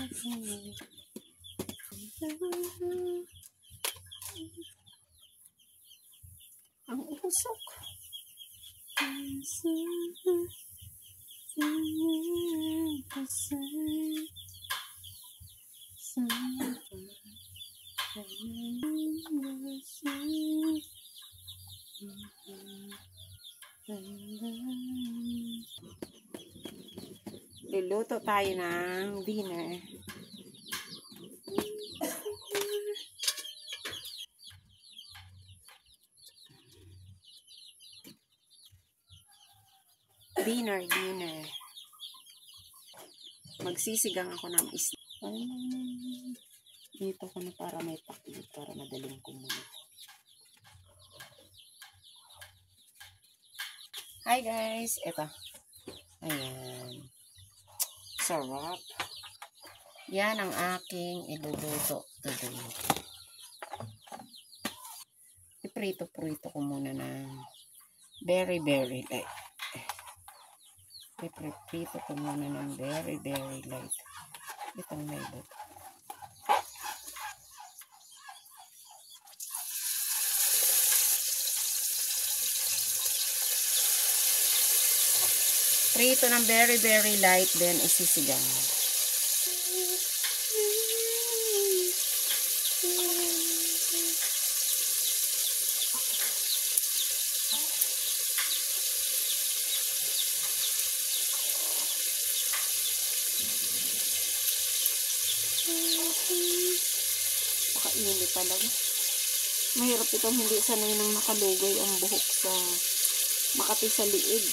Ang usok. Luluto tayo ng dinner. Dinner. Magsisigang ako ng isda. Dito ko na para may paklit, para madaling kumulo. Hi guys! Ito. Ayan. Sarap. Yan ang aking iluluto today. Iprito-prito ko muna ng very light. Iprito ko muna ng very light. Itong melot. Prito ng very light, then isisigang. Pakainit talaga. Mahirap itong hindi sanay nang nakalugay ang buhok sa Makati sa liig.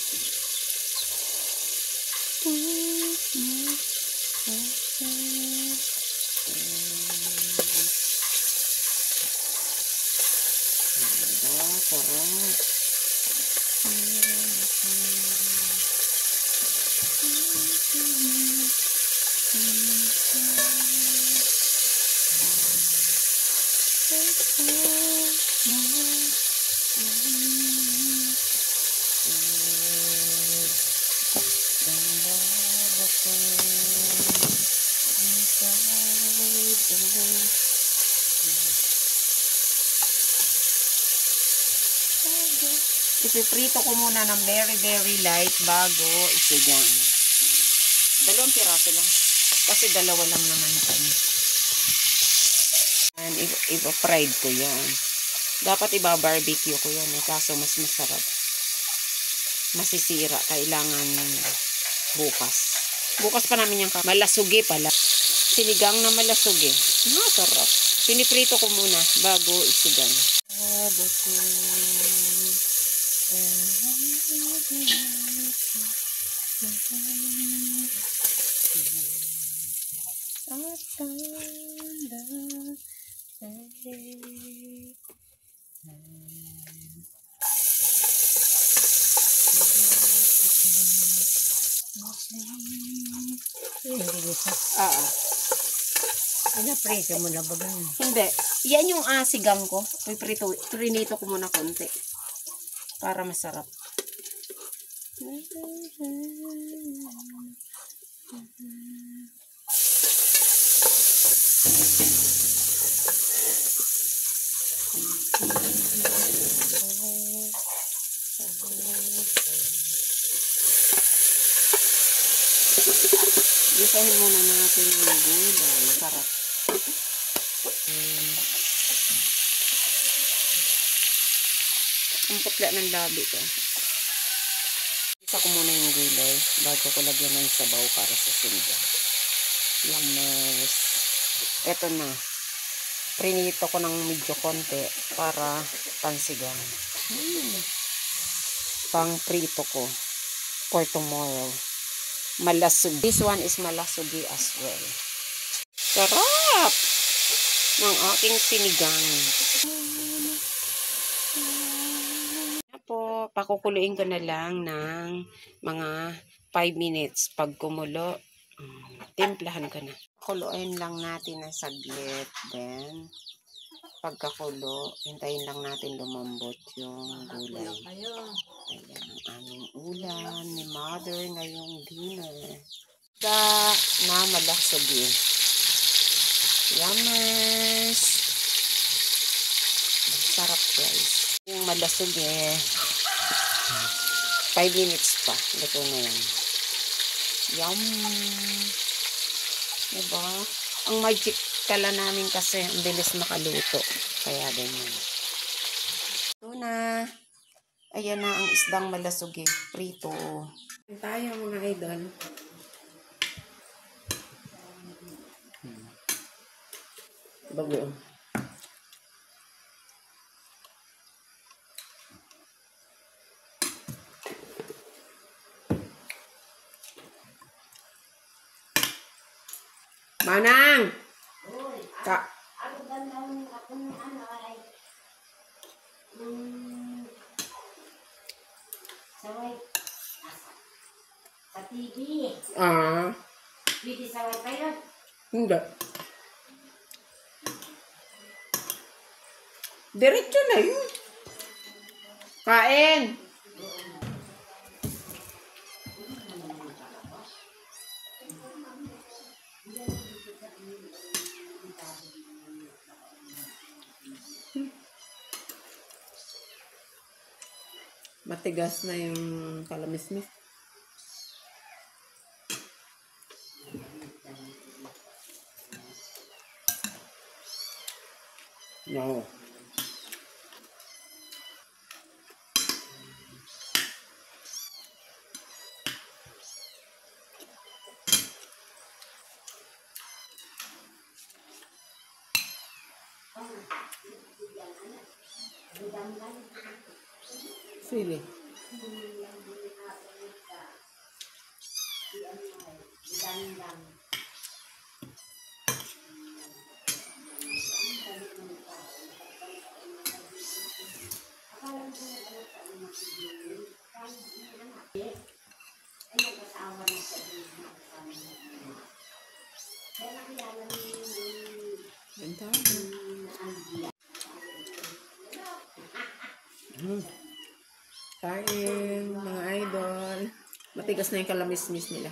Sarap. Ipiprito ko muna ng very light bago isigang. 2 piraso lang. Kasi 2 lang naman kami. And ipa-fried ko yan. Dapat iba-barbecue ko yan. Kaso mas masarap. Masisira. Kailangan bukas. Bukas pa namin yung malasugi pala. Sinigang na malasugi. Sarap. Piniprito ko muna bago isigang. Prito mo na ba ganun? Hindi. Yan yung sigang ko. Prinito ko muna konti. Para masarap. Gisahin muna natin yung gulay. Sarap. Ang putla ng labi ko. Isa ko muna yung gulay bago ko lagyan ng sabaw para sa sinigang. Yamas. Eto na. Prinito ko ng medyo konti para pansigang. Pang prito ko for tomorrow. Malasugi. This one is malasugi as well. Sarap ng aking sinigang. Po, pakukuluin ko na lang ng mga 5 minutes. Pag kumulo, timplahan ko na. Kuluin lang natin ng saglit. Then, pagkakulo, hintayin lang natin lumambot yung gulay. Ayan ang aming ulam ni Mother ngayong dinner. Na malasugi. Yamas! Sarap guys. Yung malasog 5 minutes pa. Luto na yan. Yum! Diba? Ang magic kala namin kasi ang bilis makaluto. Kaya ganyan. Ito na. Ayan na ang isdang malasog prito. Tayo mga idol. Bago. Manang! Ka. Sa TV. Pwede sa wifi yun? Hindi. Diretso na yun. Kain! Matigas na yung kalamismis. No. Sili. Ganda. Kain, mga idol. Matigas na yung kalamismis nila.